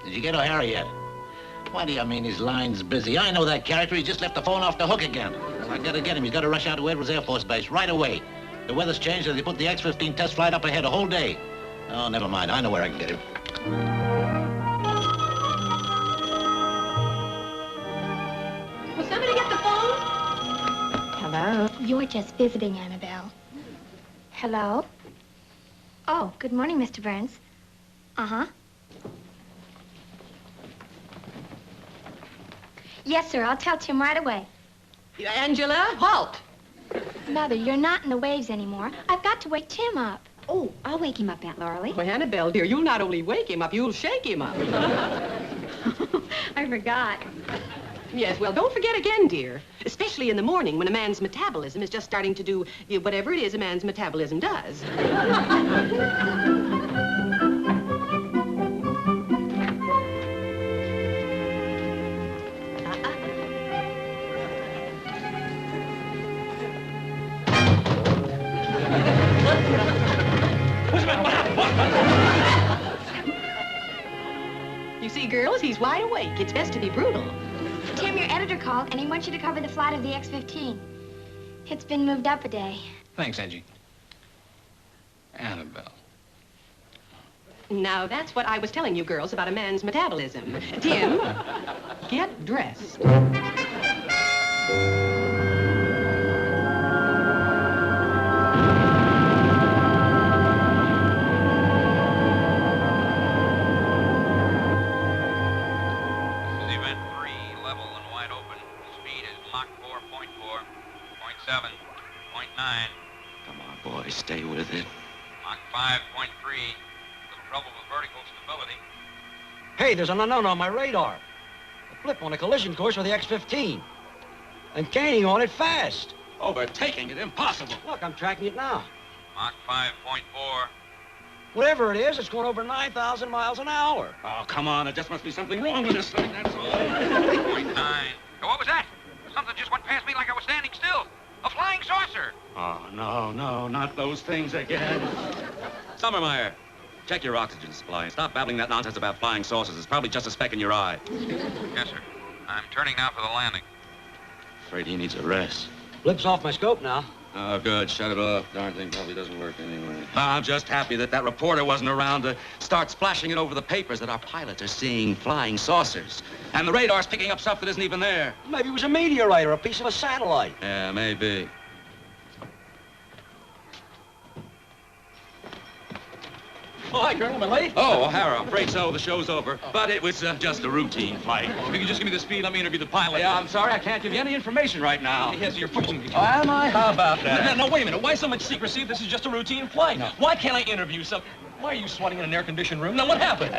Did you get O'Hara yet? Why do you mean his line's busy? I know that character. He just left the phone off the hook again. Well, I gotta get him. He's gotta rush out to Edwards Air Force Base right away. The weather's changed and they put the X-15 test flight up ahead a whole day. Oh, never mind. I know where I can get him. Will somebody get the phone? Hello? You're just visiting, Annabelle. Hello? Oh, good morning, Mr. Burns. Uh-huh. Yes, sir. I'll tell Tim right away. Angela, halt. Mother, you're not in the waves anymore. I've got to wake Tim up. Oh, I'll wake him up, Aunt Laurelie. Oh, Annabelle, dear, you'll not only wake him up, you'll shake him up. I forgot. Yes, well, don't forget again, dear. Especially in the morning when a man's metabolism is just starting to do whatever it is a man's metabolism does. You see, girls, he's wide awake. It's best to be brutal. Tim, your editor called, and he wants you to cover the flight of the X-15. It's been moved up a day. Thanks, Angie. Annabelle. Now, that's what I was telling you girls about a man's metabolism. Tim, get dressed. Stay with it. Mach 5.3. Little trouble with vertical stability. Hey, there's an unknown on my radar. A blip on a collision course with the X-15. And gaining on it fast. Overtaking it, impossible. Look, I'm tracking it now. Mach 5.4. Whatever it is, it's going over 9,000 miles an hour. Oh, come on. There just must be something wrong with this thing, that's all. 8.9. Oh, what was that? Something just went past me like I was standing still. A flying saucer. Oh, no, not those things again. Sommermeyer, check your oxygen supply and stop babbling that nonsense about flying saucers. It's probably just a speck in your eye. Yes, sir. I'm turning now for the landing. Afraid he needs a rest. Blip's off my scope now. Oh, good. Shut it off. Darn thing probably doesn't work anyway. I'm just happy that reporter wasn't around to start splashing it over the papers that our pilots are seeing flying saucers. And the radar's picking up stuff that isn't even there. Maybe it was a meteorite or a piece of a satellite. Yeah, maybe. Oh, hi, Colonel. Am I late? Oh, O'Hara, I'm afraid so. The show's over. But it was just a routine flight. If you could just give me the speed, let me interview the pilot. Yeah, I'm sorry. I can't give you any information right now. Yes, you're pushing me. Oh, am I? How about that? No, wait a minute. Why so much secrecy if this is just a routine flight? No. Why can't I interview some... Why are you sweating in an air-conditioned room? Now, what happened?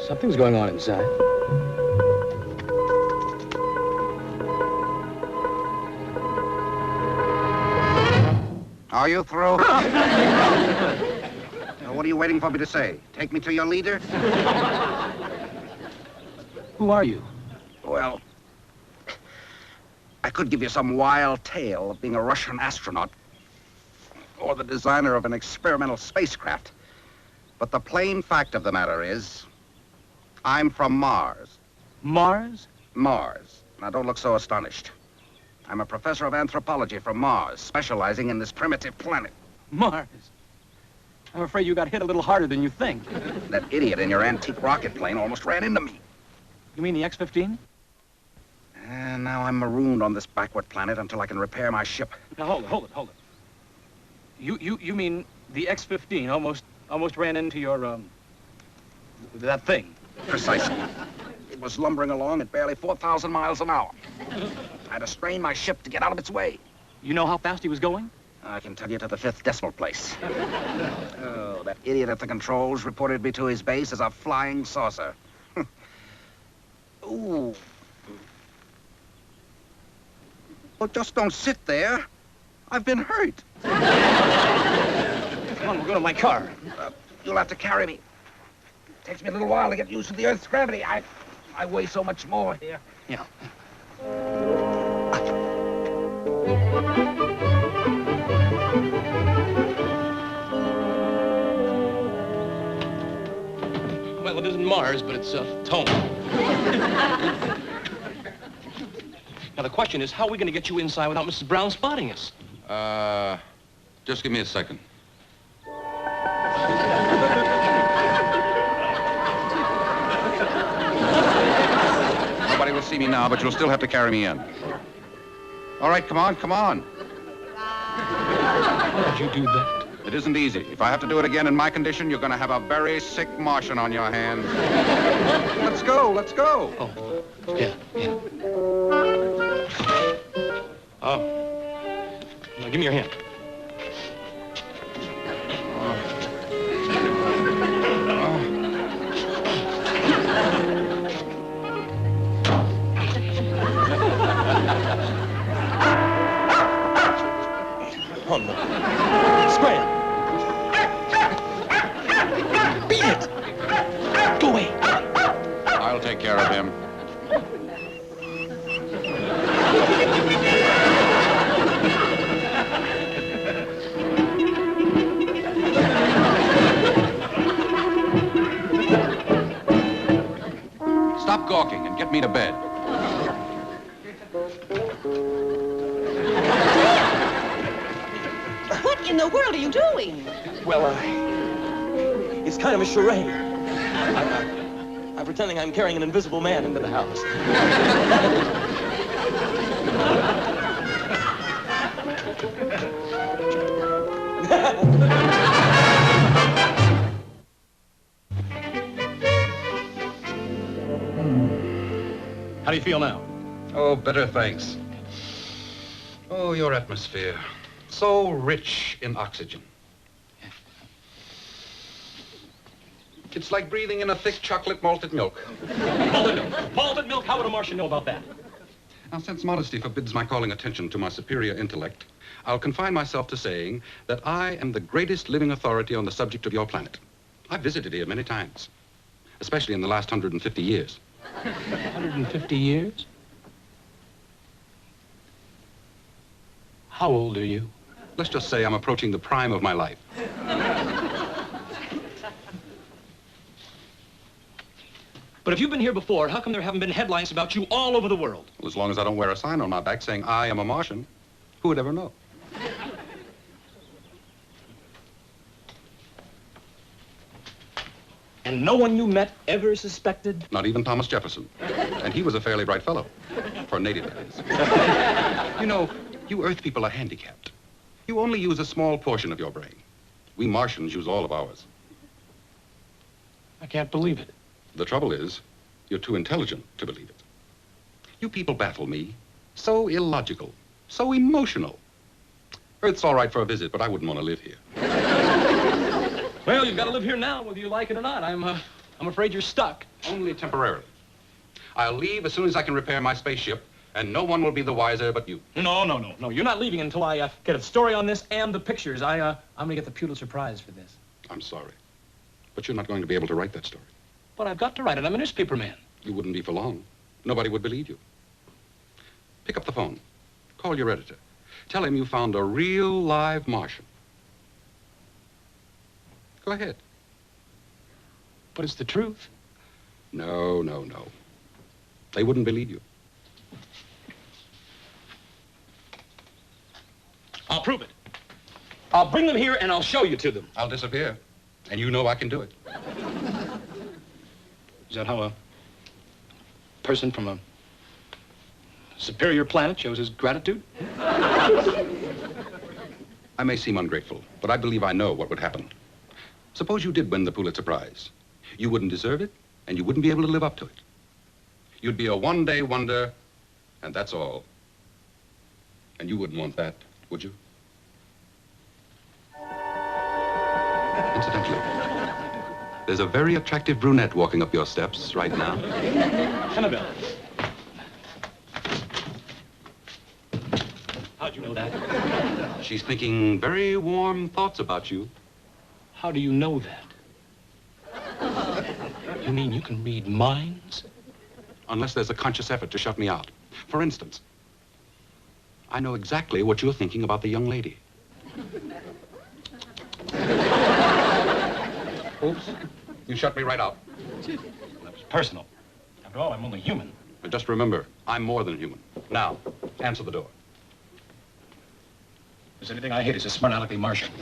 Something's going on inside. Are you through? Now, what are you waiting for me to say? Take me to your leader? Who are you? Well, I could give you some wild tale of being a Russian astronaut or the designer of an experimental spacecraft. But the plain fact of the matter is, I'm from Mars. Mars? Mars. Now, don't look so astonished. I'm a professor of anthropology from Mars, specializing in this primitive planet. Mars. I'm afraid you got hit a little harder than you think. That idiot in your antique rocket plane almost ran into me. You mean the X-15? And now I'm marooned on this backward planet until I can repair my ship. Now, hold it. You mean the X-15 almost ran into your, that thing? Precisely. It was lumbering along at barely 4,000 miles an hour. I had to strain my ship to get out of its way. You know how fast he was going? I can tell you to the 5th decimal place. Oh, that idiot at the controls reported me to his base as a flying saucer. Ooh. Well, just don't sit there. I've been hurt. Come on, we'll go to my car. You'll have to carry me. It takes me a little while to get used to the Earth's gravity. I weigh so much more here. Yeah. Well, it isn't Mars, but it's Tone. Now, the question is, how are we going to get you inside without Mrs. Brown spotting us? Just give me a second. Nobody will see me now, but you'll still have to carry me in. All right, come on. How did you do that? It isn't easy. If I have to do it again in my condition, you're going to have a very sick Martian on your hands. Let's go. Oh, yeah. Now, give me your hand. Oh, no. Scram. Beat it. Go away. I'll take care of him. Stop gawking and get me to bed. What in the world are you doing? Well, it's kind of a charade. I'm pretending I'm carrying an invisible man into the house. How do you feel now? Oh, better, thanks. Oh, your atmosphere. So rich in oxygen. It's like breathing in a thick chocolate malted milk. Malted milk. Malted milk? How would a Martian know about that? Now, since modesty forbids my calling attention to my superior intellect, I'll confine myself to saying that I am the greatest living authority on the subject of your planet. I've visited here many times, especially in the last 150 years. 150 years? How old are you? Let's just say I'm approaching the prime of my life. But if you've been here before, how come there haven't been headlines about you all over the world? Well, as long as I don't wear a sign on my back saying I am a Martian, who would ever know? And no one you met ever suspected? Not even Thomas Jefferson. And he was a fairly bright fellow. For a native, that is. You know, you Earth people are handicapped. You only use a small portion of your brain. We Martians use all of ours. I can't believe it. The trouble is, you're too intelligent to believe it. You people baffle me. So illogical. So emotional. Earth's all right for a visit, but I wouldn't want to live here. Well, you've got to live here now, whether you like it or not. I'm afraid you're stuck. Only temporarily. I'll leave as soon as I can repair my spaceship, and no one will be the wiser but you. No. You're not leaving until I get a story on this and the pictures. I'm going to get the Pulitzer Prize for this. I'm sorry. But you're not going to be able to write that story. But I've got to write it. I'm a newspaper man. You wouldn't be for long. Nobody would believe you. Pick up the phone. Call your editor. Tell him you found a real live Martian. Go ahead. But it's the truth. No. They wouldn't believe you. I'll prove it. I'll bring them here and I'll show you to them. I'll disappear. And you know I can do it. Is that how a person from a superior planet shows his gratitude? I may seem ungrateful, but I believe I know what would happen. Suppose you did win the Pulitzer Prize. You wouldn't deserve it, and you wouldn't be able to live up to it. You'd be a one-day wonder, and that's all. And you wouldn't want that, would you? Incidentally, there's a very attractive brunette walking up your steps right now. Annabelle. How'd you know that? She's thinking very warm thoughts about you. How do you know that? You mean you can read minds? Unless there's a conscious effort to shut me out. For instance, I know exactly what you're thinking about the young lady. Oops. You shut me right out. That was personal. After all, I'm only human. But just remember, I'm more than human. Now, answer the door. If there's anything I hate, it's a smart alecky Martian.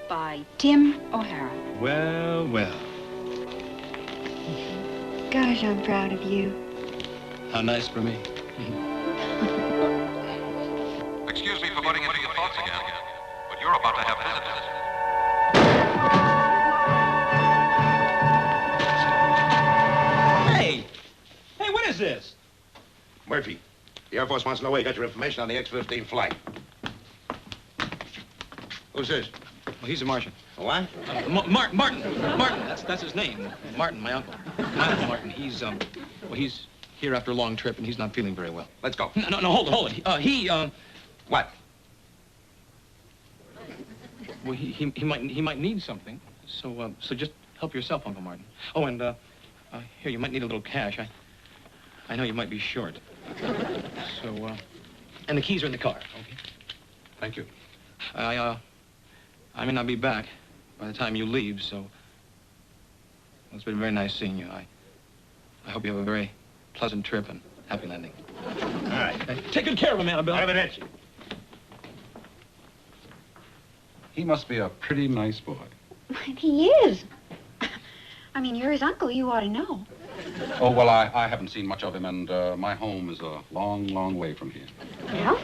By Tim O'Hara. Well, well. Gosh, I'm proud of you. How nice for me. Excuse me for butting into your thoughts again, but you're about to have visitors. Hey! Hey, what is this? Murphy, the Air Force wants to know where you got your information on the X-15 flight. Who's this? Well, he's a Martian. What? Martin. That's his name. Martin, my uncle. My uncle Martin. He's here after a long trip, and he's not feeling very well. Let's go. No, hold it. What? Well, he might need something. So just help yourself, Uncle Martin. Oh, and here, you might need a little cash. I know you might be short. So, and the keys are in the car. Okay. Thank you. I may not be back by the time you leave, so well, it's been very nice seeing you. I hope you have a very pleasant trip and happy landing. All right. Take good care of him, Annabelle. Arrivederci. He must be a pretty nice boy. He is. I mean, you're his uncle. You ought to know. Oh, well, I haven't seen much of him, and my home is a long, long way from here. Yeah?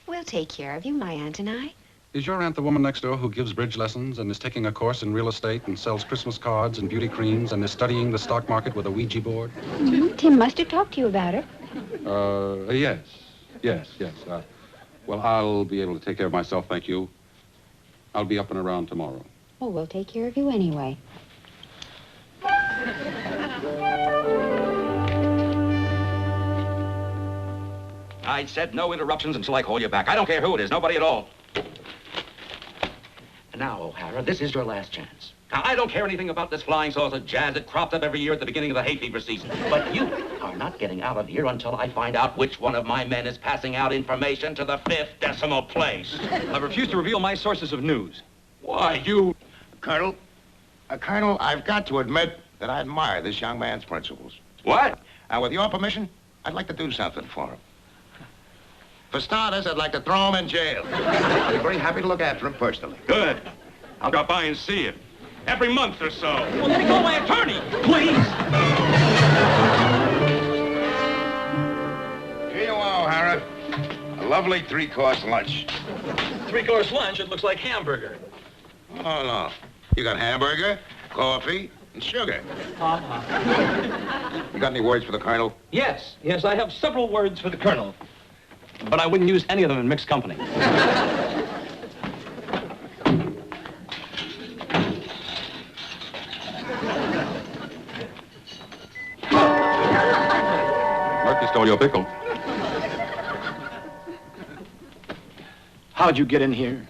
We'll take care of you, my aunt and I. Is your aunt the woman next door who gives bridge lessons and is taking a course in real estate and sells Christmas cards and beauty creams and is studying the stock market with a Ouija board? Mm-hmm. Tim must have talked to you about her. Yes. Well, I'll be able to take care of myself, thank you. I'll be up and around tomorrow. Oh, we'll take care of you anyway. I said no interruptions until I call you back. I don't care who it is, nobody at all. And now, O'Hara, this is your last chance. Now, I don't care anything about this flying saucer jazz that crops up every year at the beginning of the hay fever season. But you are not getting out of here until I find out which one of my men is passing out information to the 5th decimal place. I refuse to reveal my sources of news. Why, you... Colonel, I've got to admit that I admire this young man's principles. What? And with your permission, I'd like to do something for him. For starters, I'd like to throw him in jail. I'd be very happy to look after him personally. Good. I'll drop by and see you. Every month or so. Well, let me call my attorney, please. Here you are, O'Hara. A lovely three-course lunch. Three-course lunch, it looks like hamburger. Oh, no. You got hamburger, coffee, and sugar. You got any words for the Colonel? Yes, I have several words for the Colonel. But I wouldn't use any of them in mixed company. Murphy stole your pickle. How'd you get in here?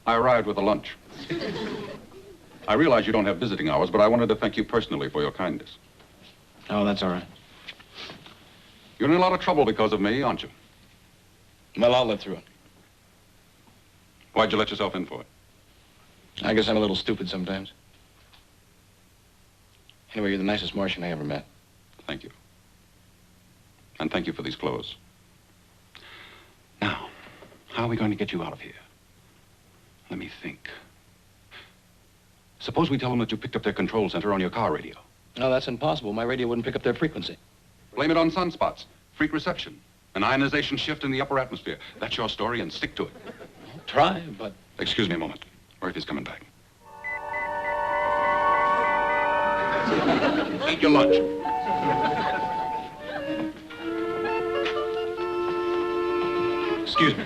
I arrived with a lunch. I realize you don't have visiting hours, but I wanted to thank you personally for your kindness. Oh, that's all right. You're in a lot of trouble because of me, aren't you? Well, I'll live through it. Why'd you let yourself in for it? I guess I'm a little stupid sometimes. Anyway, you're the nicest Martian I ever met. Thank you. And thank you for these clothes. Now, how are we going to get you out of here? Let me think. Suppose we tell them that you picked up their control center on your car radio. No, that's impossible. My radio wouldn't pick up their frequency. Blame it on sunspots, freak reception, an ionization shift in the upper atmosphere. That's your story, and stick to it. I'll try, but... Excuse me a moment. Murphy's coming back. Eat your lunch. Excuse me.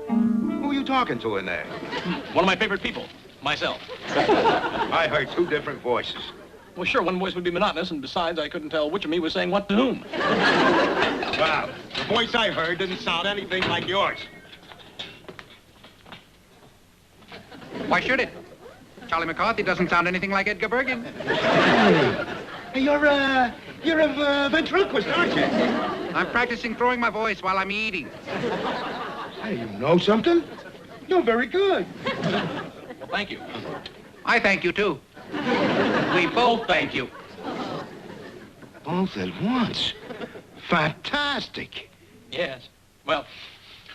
Who are you talking to in there? One of my favorite people. Myself. I heard two different voices. Well, sure, one voice would be monotonous, and besides, I couldn't tell which of me was saying what to whom. Wow, the voice I heard didn't sound anything like yours. Why should it? Charlie McCarthy doesn't sound anything like Edgar Bergen. Hey, you're a ventriloquist, aren't you? I'm practicing throwing my voice while I'm eating. Hey, you know something? You're very good. Well, thank you. I thank you, too. We both thank you. Both at once. Fantastic. Yes. Well,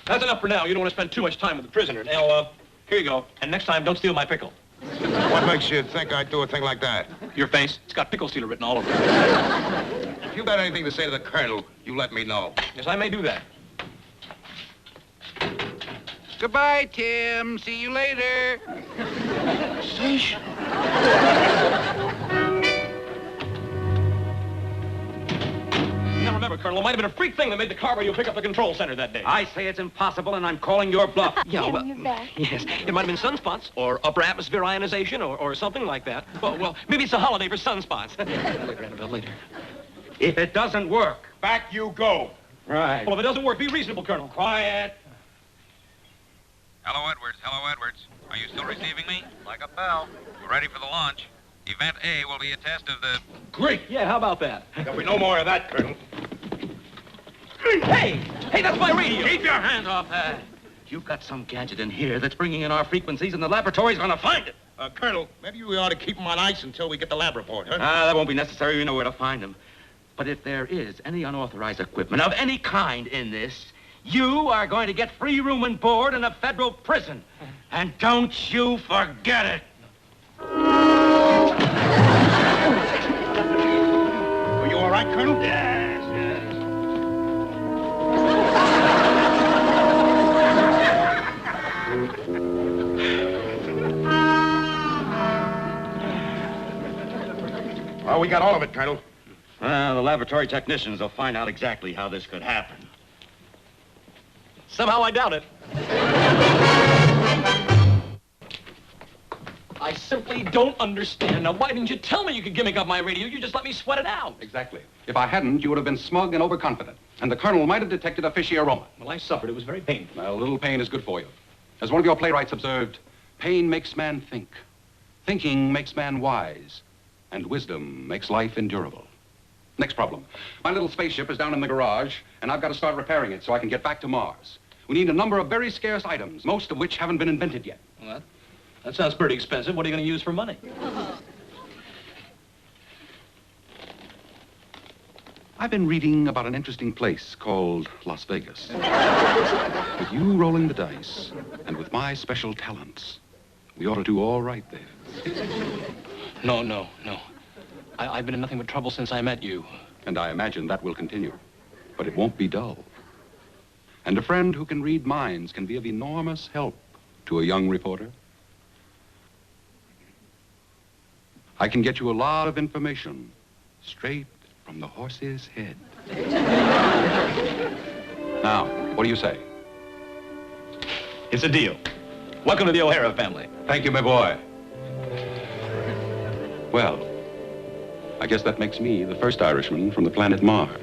that's enough for now. You don't want to spend too much time with the prisoner. Now, here you go. And next time, don't steal my pickle. What makes you think I'd do a thing like that? Your face. It's got pickle stealer written all over it. If you've got anything to say to the colonel, you let me know. Yes, I may do that. Goodbye, Tim. See you later. Station. Now remember, Colonel, it might have been a freak thing that made the car radio pick up the control center that day. I say it's impossible, and I'm calling your bluff. Yeah, well, You're back. yes, it might have been sunspots or upper atmosphere ionization or something like that. Well, maybe it's a holiday for sunspots. Later, Annabelle, later. If it doesn't work, Back you go. right. Well, if it doesn't work, be reasonable, Colonel. Quiet. Hello, Edwards. Hello, Edwards. Are you still receiving me? Like a bell. We're ready for the launch. Event A will be a test of the... Great. Yeah, how about that? There'll be no more of that, Colonel. Hey, that's my radio. Keep your hands off that. You've got some gadget in here that's bringing in our frequencies, and the laboratory's gonna find it. Colonel, maybe we ought to keep him on ice until we get the lab report, huh? That won't be necessary. We know where to find him. But if there is any unauthorized equipment of any kind in this, you are going to get free room and board in a federal prison. And don't you forget it. Are you all right, Colonel? Yes, yes. Well, we got all of it, Colonel. The laboratory technicians will find out exactly how this could happen. Somehow I doubt it. I simply don't understand. Now, why didn't you tell me you could gimmick up my radio? You just let me sweat it out. Exactly. If I hadn't, you would have been smug and overconfident. And the colonel might have detected a fishy aroma. Well, I suffered. It was very painful. Well, a little pain is good for you. As one of your playwrights observed, pain makes man think. Thinking makes man wise. And wisdom makes life endurable. Next problem. My little spaceship is down in the garage, and I've got to start repairing it so I can get back to Mars. We need a number of very scarce items, most of which haven't been invented yet. Well, that sounds pretty expensive. What are you going to use for money? I've been reading about an interesting place called Las Vegas. With you rolling the dice, and with my special talents, we ought to do all right there. No. I've been in nothing but trouble since I met you. And I imagine that will continue. But it won't be dull. And a friend who can read minds can be of enormous help to a young reporter. I can get you a lot of information straight from the horse's head. Now, what do you say? It's a deal. Welcome to the O'Hara family. Thank you, my boy. Well, I guess that makes me the first Irishman from the planet Mars.